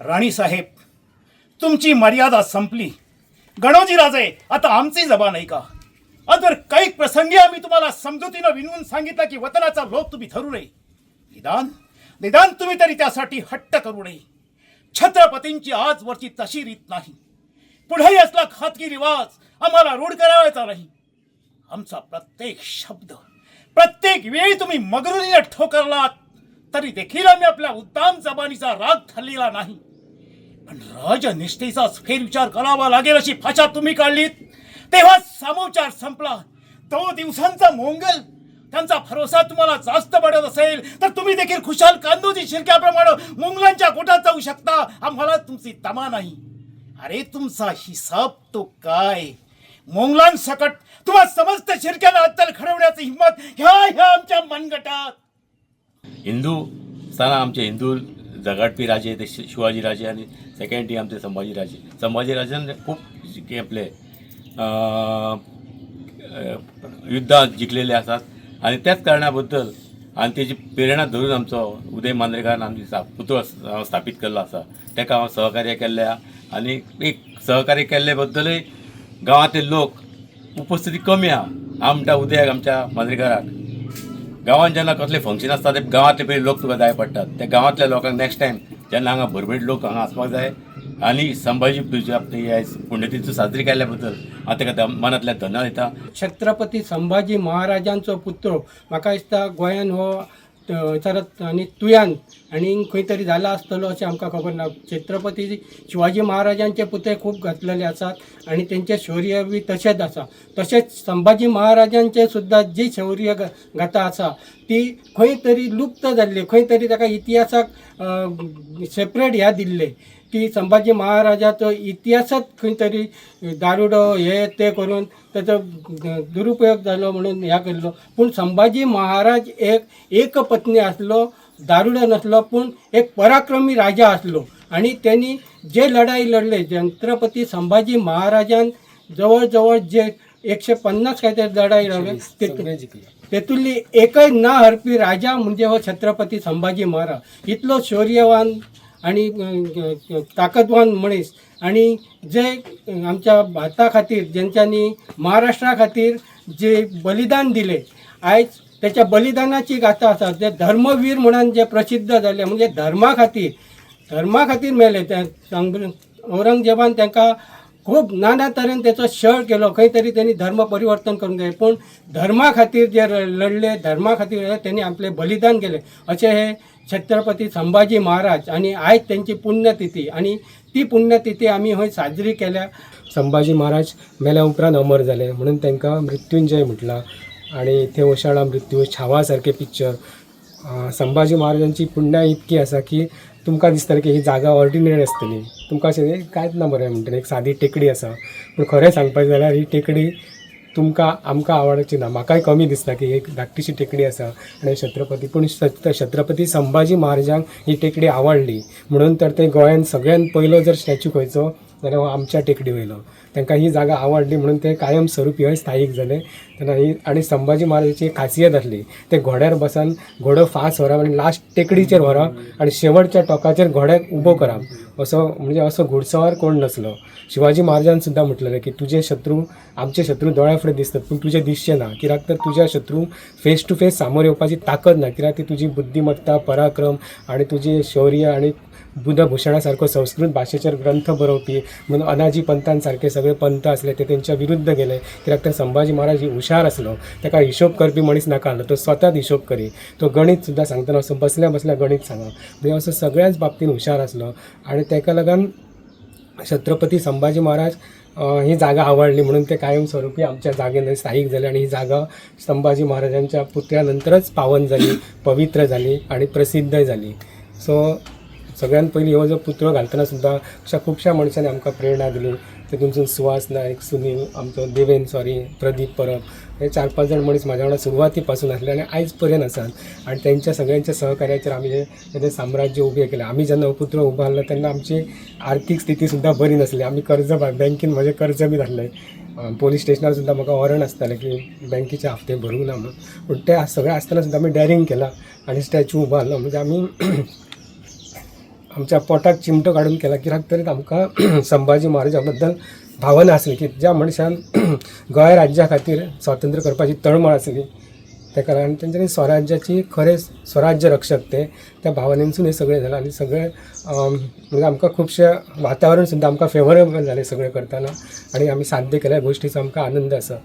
राणीसाहेब, तुमची मर्यादा संपली. गणोजी राजे, आता आमची जबान आहे का? अदर काही प्रसंगी आम्ही तुम्हाला समजुतीनं विनवून सांगितलं की वतनाचा लोभ तुम्ही धरू नये. निदान निदान तुम्ही तरी त्यासाठी हट्ट करू नये. छत्रपतींची आजवरची तशी रीत नाही. पुढेही असला खाजगी रिवाज आम्हाला रूढ करावायचा नाही. आमचा प्रत्येक शब्द, प्रत्येक वेळी तुम्ही मगरुरीने ठोकरलात तरी देखील आम्ही आपल्या उद्दाम जबानीचा राग ठरलेला नाही. पण राजनिष्ठेचाच फेरविचार करावा लागेल अशी भाषा तुम्ही काढलीत तेव्हा सामोचार संपला. 2 दिवसांचा मोंगल, त्यांचा भरोसा तुम्हाला जास्त पडत असेल तर तुम्ही देखील खुशाल कांदोजी शिरक्याप्रमाणे मुंगलांच्या गोटात जाऊ शकता. आम्हाला तुमची तमा नाही. अरे तुमचा हिसाब तो काय? मोंगलांसकट तुम्हा समस्त शिरक्याला अत्तर घडवण्याची हिंमत ह्या आमच्या मनगटात. हिंदू असताना आमचे हिंदू जगाडपी राजे ते शिवाजी राजे आणि सेकंड टी आमचे संभाजी राजे. संभाजी राजांनी खूप आपले युद्धात जिंकलेले असतात आणि त्याच कारणाबद्दल आणि त्याची प्रेरणा धरून आमचो उदय मांद्रेकारान आमची पुतळो स्थापीत केल्लो आसा. ताका हांव सहकार्य केल्ल्या आणि एक सहकार्य केल्ले बद्दलूय गांवांतले लोक उपस्थिती कमी आहा. हांव म्हणटा उदयाक आमच्या मांद्रेकाराक गांवांत जेन्ना कसले फंक्शन आसता ते गांवांतले पयलीं लोक तुका जाय पडटात. त्या गांवांतल्या लोकांक नेक्स्ट टायम जेन्ना हांगा भरभेट लोक हांगा आसपाक जाय. आणि संभाजी पुण्यतिथी साजरी केल्या बद्दल हांव ताका मनांतल्यान धन्यवाद दिता. छत्रपती संभाजी महाराजांचो पुत्र म्हाका दिसता गोंयान हो चरत आनी तुयान आनी खंय तरी जाला आसतलो अशें आमकां खबर ना. छत्रपती शिवाजी महाराजांचे पुतळे खूब घातलेले आसात आनी तेंचे शौर्य बी तशेंच आसा. तशेंच संभाजी महाराजांचे सुद्दां जी शौर्य गाथा आसा ती खंय तरी लुप्त जाल्ली. खंय तरी ताका इतिहासाक सेपरेट ह्या दिल्ले की संभाजी महाराजाचो इतिहासच खंय तरी दारुडो हे ते करून त्याचो दुरुपयोग जालो म्हणून ह्या केल्लो. पूण संभाजी महाराज एक पत्नी आसलो, दारुडो नसलो, पूण एक पराक्रमी राजा आसलो. आणि त्यांनी जे लढाई लढले छत्रपती संभाजी महाराजान जवळ जवळ जे 150 काहीतरी लढाई लढले तेतुंतली एकय ना हरपी राजा म्हणजे हो छत्रपती संभाजी महाराज. इतलो शौर्यवान आणि ताकदवान मनीस आणि जे आमच्या भारता खातीर ज्यांच्यांनी महाराष्ट्रा खातीर जे बलिदान दिले आयज त्याच्या बलिदानाची गाथा आसा. जे धर्मवीर म्हणून जे प्रसिद्ध झाले म्हणजे धर्मा खातीर मेले. औरंगजेबान तांकां खूब नाना तरेन त्याचो छळ केलो. खंय तरी त्यांनी धर्म परिवर्तन करून गेले पूण धर्मा खातीर जे लढले, धर्मा खातीर त्यांनी आपले बलिदान केले असे हे छत्रपती संभाजी महाराज. आणि आयज त्यांची पुण्यतिथी आणि ती पुण्यतिथी आम्ही हय साजरी केल्या. संभाजी महाराज मेल्या उपरांत अमर जाले म्हणून तांकां मृत्युंजय म्हटलां. आणि ते ओशाळा मृत्यू छावा सारखे पिक्चर. संभाजी महाराजांची पुण्य इतकी आसा की तुमकां दिसतलें की ही जागा ऑर्डिनरी आसतली. तुमकां अशें कांयच ना बरें म्हणटलें एक सादी टेकडी आसा. पूण खरें सांगपाचें जाल्यार ही टेकडी तुमकां आमकां आवडची ना. म्हाकाय कमी दिसता की एक धाकटीशी टेकडी आसा आनी छत्रपती संभाजी महाराजांक ही टेकडी आवडली म्हणून तर ते गोंयान सगळ्यात पयलो जर स्टॅच्यू खंयचो जाल्यार हो आमच्या टेकडी वयलो. तांकां ही जागा आवडली म्हणून ते कायम स्वरुपी हय स्थायीक जाले. तेन्ना ही आनी संभाजी महाराजाची एक खासियत आसली ते घोड्यार बसान घोडो फास्ट व्हरप आनी लास्ट टेकडीचेर व्हरप आनी शेवटच्या टोकाचेर घोड्याक उबो करप. असो म्हणजे असो घुडसवार कोण नसलो. शिवाजी महाराजान सुद्दां म्हटलेलें की तुजे शत्रू आमचे शत्रू दोळ्या फुडें दिसतात पूण तुजे दिसचे ना. कित्याक तर तुज्या शत्रू फेस टू फेस सामोर येवपाची ताकद ना. कित्याक ती तुजी बुद्धिमत्ता, पराक्रम आणि तुजी शौर्य आणि बुधभूषणा सारको संस्कृत भाशेचेर ग्रंथ बरोवपी म्हणून अनाजी पंतान सारखे सगळे पंत असले ते तेंच्या विरुद्ध गेले. कित्याक तर संभाजी महाराज ही हुशार आसलो. ताका हिशोब करपी मनीस नाका आसलो. तो स्वताच हिशोब करी. तो गणित सुद्दां सांगतना असो बसल्या बसल्या गणित सांगप म्हणजे असो सगळ्याच बाबतीन हुशार आसलो. आणि ताका लागून छत्रपती संभाजी महाराज ही जागा आवडली म्हणून ते कायम स्वरूपी आमच्या जागेन स्थायीक जाले. आणि ही जागा संभाजी महाराजांच्या पुतळ्यानंतरच पावन जाली, पवित्र जाली आणि प्रसिद्धय जाली. सो सगळ्यात पयलीं हो जो पुतळो घालतना सुद्दां अशा खुबश्या मनशांनी आमकां प्रेरणा दिली. तितूनसून सुहास नायक, सुनील, आमचो प्रदीप परब हे 4-5 जाण मनीस म्हाज्या वांगडा सुरवाती पासून आसले आनी आयज पर्यंत आसात. आनी तेंच्या सगळ्यांच्या सहकार्याचेर आमी हे साम्राज्य उबें केलें. आमी जेन्ना हो पुतळो उबारलो तेन्ना आमची आर्थीक स्थिती सुद्दां बरी नासली. आमी कर्ज बँकेन म्हजें कर्ज बी जाल्लें. पोलीस स्टेशनार सुद्दां म्हाका वॉरंट आसतालें की बँकेचे हफ्ते भरूंक ना म्हणून. पूण ते सगळें आसतना सुद्दां आमी डॅरिंग केलां आनी स्टॅच्यू उबारलो. म्हणजे आमी आमच्या पोटाक चिमटो काडून केला, कित्याक तरी आमकां संभाजी महाराजा बद्दल भावना आसली की ज्या मनशान गोंय राज्या खातीर स्वातंत्र्य करपाची तळमळ आसली, त्या कारण तेंच्यांनी स्वराज्याची खरे स्वराज्य रक्षक ते त्या भावनेनसून हे सगळें जालां. आनी सगळे म्हणजे आमकां खुबशे वातावरण सुद्दां आमकां फेवरेबल जालें सगळें करताना, आनी आमी साध्य केल्या गोश्टीचो आमकां आनंद आसा.